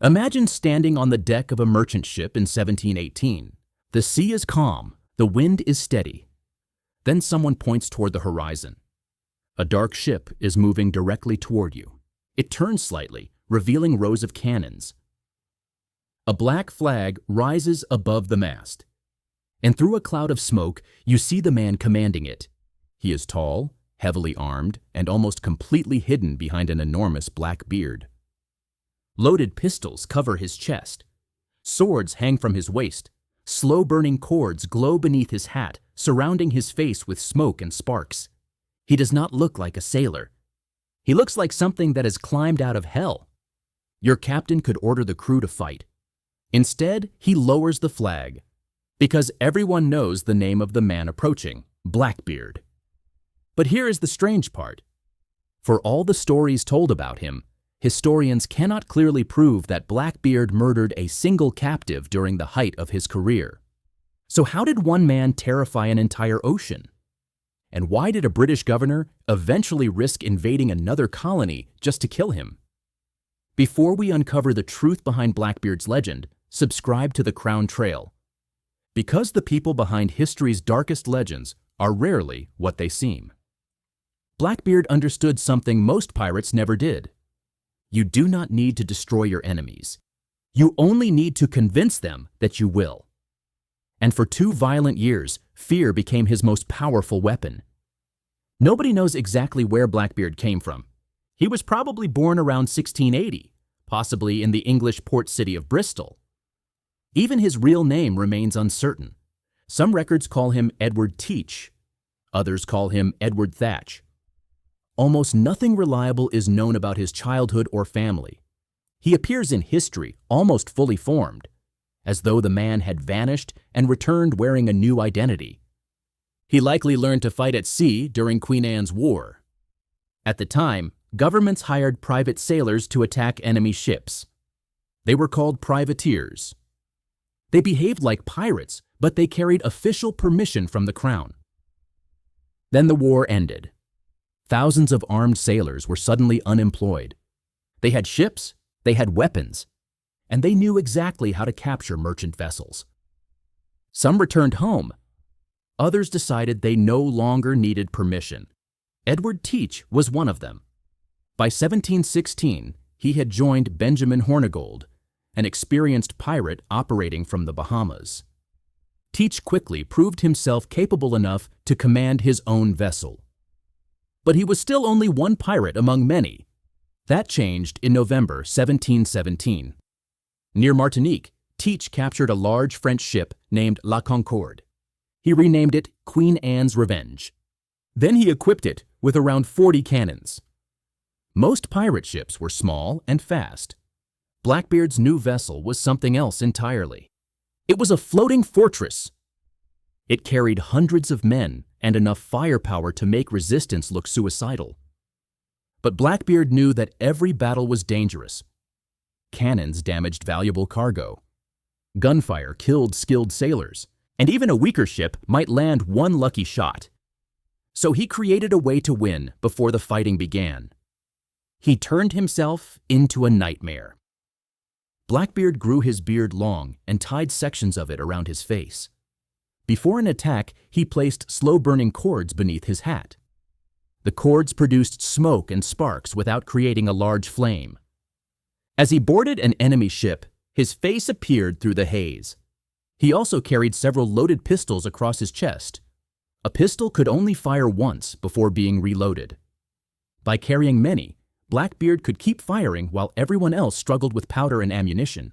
Imagine standing on the deck of a merchant ship in 1718. The sea is calm, the wind is steady. Then someone points toward the horizon. A dark ship is moving directly toward you. It turns slightly, revealing rows of cannons. A black flag rises above the mast, and through a cloud of smoke, you see the man commanding it. He is tall, heavily armed, and almost completely hidden behind an enormous black beard. Loaded pistols cover his chest. Swords hang from his waist. Slow-burning cords glow beneath his hat, surrounding his face with smoke and sparks. He does not look like a sailor. He looks like something that has climbed out of hell. Your captain could order the crew to fight. Instead, he lowers the flag, because everyone knows the name of the man approaching, Blackbeard. But here is the strange part. For all the stories told about him, historians cannot clearly prove that Blackbeard murdered a single captive during the height of his career. So how did one man terrify an entire ocean? And why did a British governor eventually risk invading another colony just to kill him? Before we uncover the truth behind Blackbeard's legend, subscribe to the Crown Trail. Because the people behind history's darkest legends are rarely what they seem. Blackbeard understood something most pirates never did. You do not need to destroy your enemies. You only need to convince them that you will. And for 2 violent years, fear became his most powerful weapon. Nobody knows exactly where Blackbeard came from. He was probably born around 1680, possibly in the English port city of Bristol. Even his real name remains uncertain. Some records call him Edward Teach. Others call him Edward Thatch. Almost nothing reliable is known about his childhood or family. He appears in history almost fully formed, as though the man had vanished and returned wearing a new identity. He likely learned to fight at sea during Queen Anne's War. At the time, governments hired private sailors to attack enemy ships. They were called privateers. They behaved like pirates, but they carried official permission from the crown. Then the war ended. Thousands of armed sailors were suddenly unemployed. They had ships, they had weapons, and they knew exactly how to capture merchant vessels. Some returned home. Others decided they no longer needed permission. Edward Teach was one of them. By 1716, he had joined Benjamin Hornigold, an experienced pirate operating from the Bahamas. Teach quickly proved himself capable enough to command his own vessel. But he was still only one pirate among many. That changed in November 1717. Near Martinique, Teach captured a large French ship named La Concorde. He renamed it Queen Anne's Revenge. Then he equipped it with around 40 cannons. Most pirate ships were small and fast. Blackbeard's new vessel was something else entirely. It was a floating fortress. It carried hundreds of men and enough firepower to make resistance look suicidal. But Blackbeard knew that every battle was dangerous. Cannons damaged valuable cargo. Gunfire killed skilled sailors, and even a weaker ship might land one lucky shot. So he created a way to win before the fighting began. He turned himself into a nightmare. Blackbeard grew his beard long and tied sections of it around his face. Before an attack, he placed slow-burning cords beneath his hat. The cords produced smoke and sparks without creating a large flame. As he boarded an enemy ship, his face appeared through the haze. He also carried several loaded pistols across his chest. A pistol could only fire once before being reloaded. By carrying many, Blackbeard could keep firing while everyone else struggled with powder and ammunition.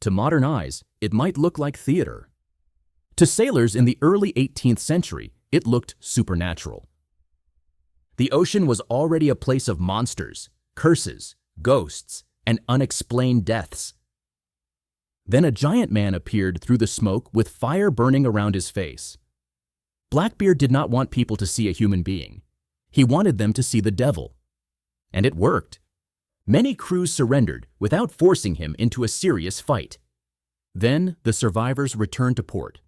To modern eyes, it might look like theater. To sailors in the early 18th century, it looked supernatural. The ocean was already a place of monsters, curses, ghosts, and unexplained deaths. Then a giant man appeared through the smoke with fire burning around his face. Blackbeard did not want people to see a human being. He wanted them to see the devil. And it worked. Many crews surrendered without forcing him into a serious fight. Then the survivors returned to port.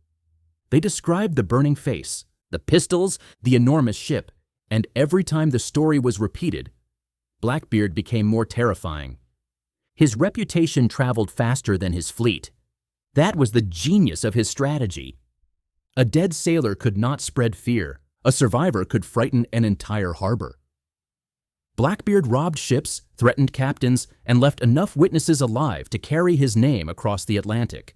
They described the burning face, the pistols, the enormous ship, and every time the story was repeated, Blackbeard became more terrifying. His reputation traveled faster than his fleet. That was the genius of his strategy. A dead sailor could not spread fear. A survivor could frighten an entire harbor. Blackbeard robbed ships, threatened captains, and left enough witnesses alive to carry his name across the Atlantic.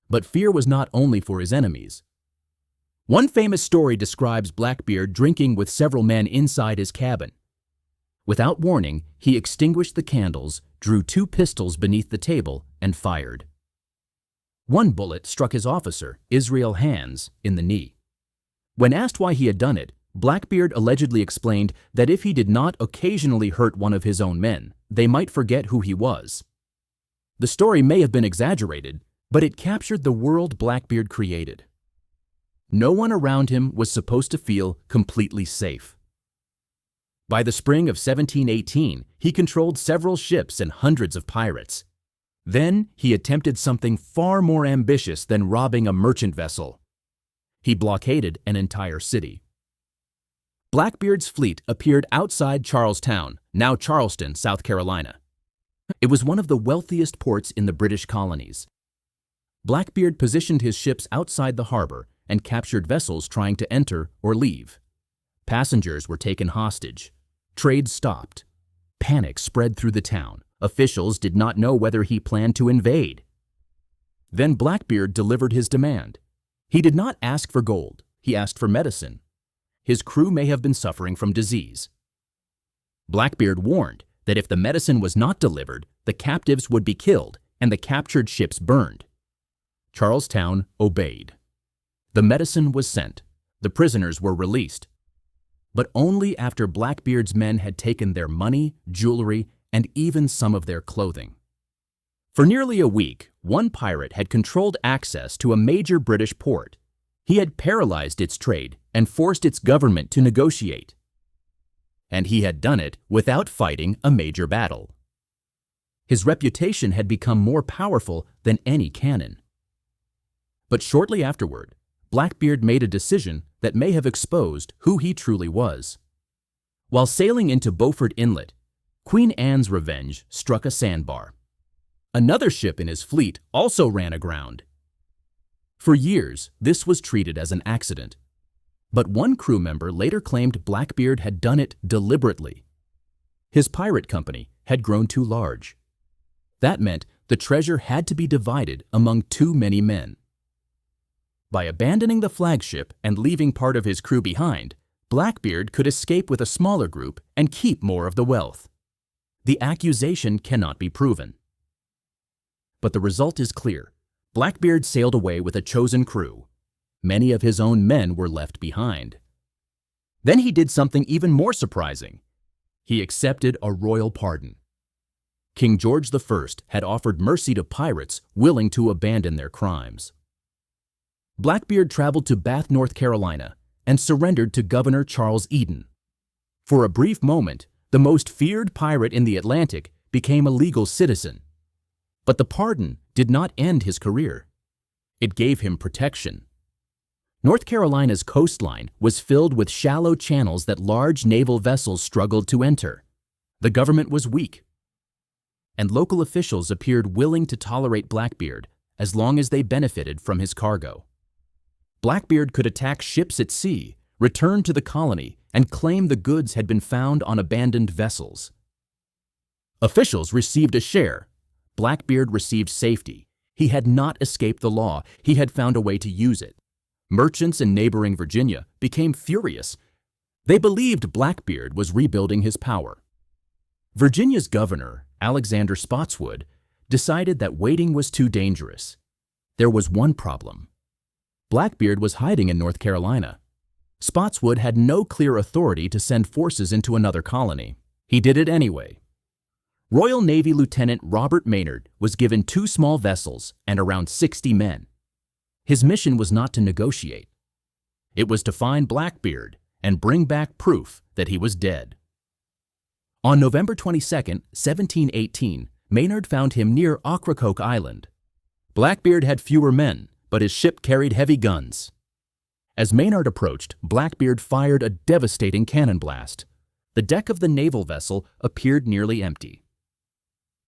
But fear was not only for his enemies. One famous story describes Blackbeard drinking with several men inside his cabin. Without warning, he extinguished the candles, drew 2 pistols beneath the table, and fired. One bullet struck his officer, Israel Hands, in the knee. When asked why he had done it, Blackbeard allegedly explained that if he did not occasionally hurt one of his own men, they might forget who he was. The story may have been exaggerated, but it captured the world Blackbeard created. No one around him was supposed to feel completely safe. By the spring of 1718, he controlled several ships and hundreds of pirates. Then he attempted something far more ambitious than robbing a merchant vessel. He blockaded an entire city. Blackbeard's fleet appeared outside Charlestown, now Charleston, South Carolina. It was one of the wealthiest ports in the British colonies. Blackbeard positioned his ships outside the harbor and captured vessels trying to enter or leave. Passengers were taken hostage. Trade stopped. Panic spread through the town. Officials did not know whether he planned to invade. Then Blackbeard delivered his demand. He did not ask for gold. He asked for medicine. His crew may have been suffering from disease. Blackbeard warned that if the medicine was not delivered, the captives would be killed and the captured ships burned. Charlestown obeyed. The medicine was sent. The prisoners were released. But only after Blackbeard's men had taken their money, jewelry, and even some of their clothing. For nearly a week, one pirate had controlled access to a major British port. He had paralyzed its trade and forced its government to negotiate. And he had done it without fighting a major battle. His reputation had become more powerful than any cannon. But shortly afterward, Blackbeard made a decision that may have exposed who he truly was. While sailing into Beaufort Inlet, Queen Anne's Revenge struck a sandbar. Another ship in his fleet also ran aground. For years, this was treated as an accident. But one crew member later claimed Blackbeard had done it deliberately. His pirate company had grown too large. That meant the treasure had to be divided among too many men. By abandoning the flagship and leaving part of his crew behind, Blackbeard could escape with a smaller group and keep more of the wealth. The accusation cannot be proven. But the result is clear. Blackbeard sailed away with a chosen crew. Many of his own men were left behind. Then he did something even more surprising. He accepted a royal pardon. King George I had offered mercy to pirates willing to abandon their crimes. Blackbeard traveled to Bath, North Carolina, and surrendered to Governor Charles Eden. For a brief moment, the most feared pirate in the Atlantic became a legal citizen. But the pardon did not end his career. It gave him protection. North Carolina's coastline was filled with shallow channels that large naval vessels struggled to enter. The government was weak, and local officials appeared willing to tolerate Blackbeard as long as they benefited from his cargo. Blackbeard could attack ships at sea, return to the colony, and claim the goods had been found on abandoned vessels. Officials received a share. Blackbeard received safety. He had not escaped the law. He had found a way to use it. Merchants in neighboring Virginia became furious. They believed Blackbeard was rebuilding his power. Virginia's governor, Alexander Spotswood, decided that waiting was too dangerous. There was one problem. Blackbeard was hiding in North Carolina. Spotswood had no clear authority to send forces into another colony. He did it anyway. Royal Navy Lieutenant Robert Maynard was given 2 small vessels and around 60 men. His mission was not to negotiate. It was to find Blackbeard and bring back proof that he was dead. On November 22, 1718, Maynard found him near Ocracoke Island. Blackbeard had fewer men, but his ship carried heavy guns. As Maynard approached, Blackbeard fired a devastating cannon blast. The deck of the naval vessel appeared nearly empty.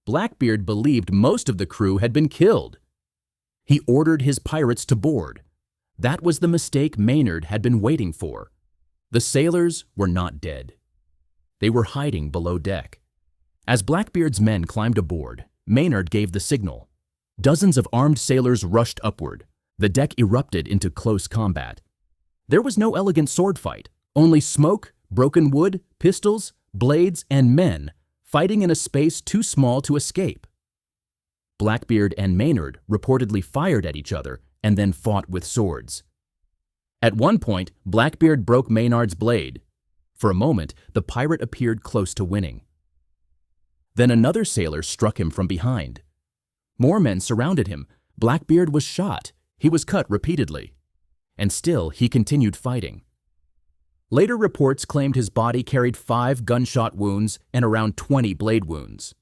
Blackbeard believed most of the crew had been killed. He ordered his pirates to board. That was the mistake Maynard had been waiting for. The sailors were not dead. They were hiding below deck. As Blackbeard's men climbed aboard, Maynard gave the signal. Dozens of armed sailors rushed upward. The deck erupted into close combat. There was no elegant sword fight, only smoke, broken wood, pistols, blades, and men fighting in a space too small to escape. Blackbeard and Maynard reportedly fired at each other and then fought with swords. At one point, Blackbeard broke Maynard's blade. For a moment, the pirate appeared close to winning. Then another sailor struck him from behind. More men surrounded him. Blackbeard was shot. He was cut repeatedly. And still, he continued fighting. Later reports claimed his body carried 5 gunshot wounds and around 20 blade wounds.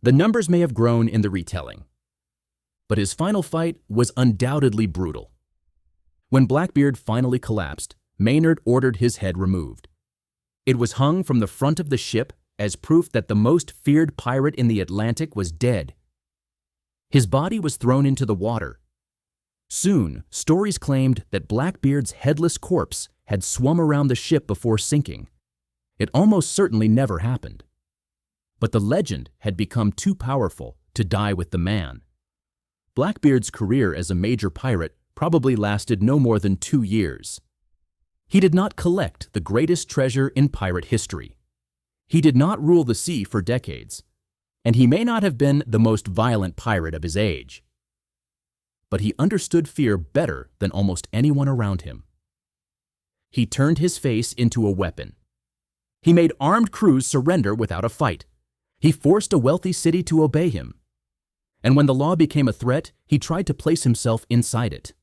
The numbers may have grown in the retelling. But his final fight was undoubtedly brutal. When Blackbeard finally collapsed, Maynard ordered his head removed. It was hung from the front of the ship as proof that the most feared pirate in the Atlantic was dead. His body was thrown into the water. Soon, stories claimed that Blackbeard's headless corpse had swum around the ship before sinking. It almost certainly never happened. But the legend had become too powerful to die with the man. Blackbeard's career as a major pirate probably lasted no more than 2 years. He did not collect the greatest treasure in pirate history. He did not rule the sea for decades, and he may not have been the most violent pirate of his age. But he understood fear better than almost anyone around him. He turned his face into a weapon. He made armed crews surrender without a fight. He forced a wealthy city to obey him. And when the law became a threat, he tried to place himself inside it.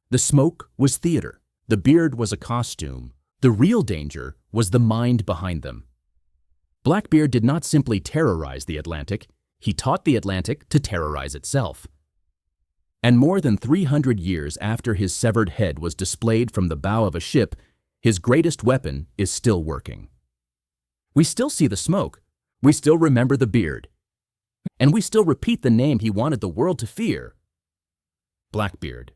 The smoke was theater. The beard was a costume. The real danger was the mind behind them. Blackbeard did not simply terrorize the Atlantic, he taught the Atlantic to terrorize itself. And more than 300 years after his severed head was displayed from the bow of a ship, his greatest weapon is still working. We still see the smoke, we still remember the beard, and we still repeat the name he wanted the world to fear: Blackbeard.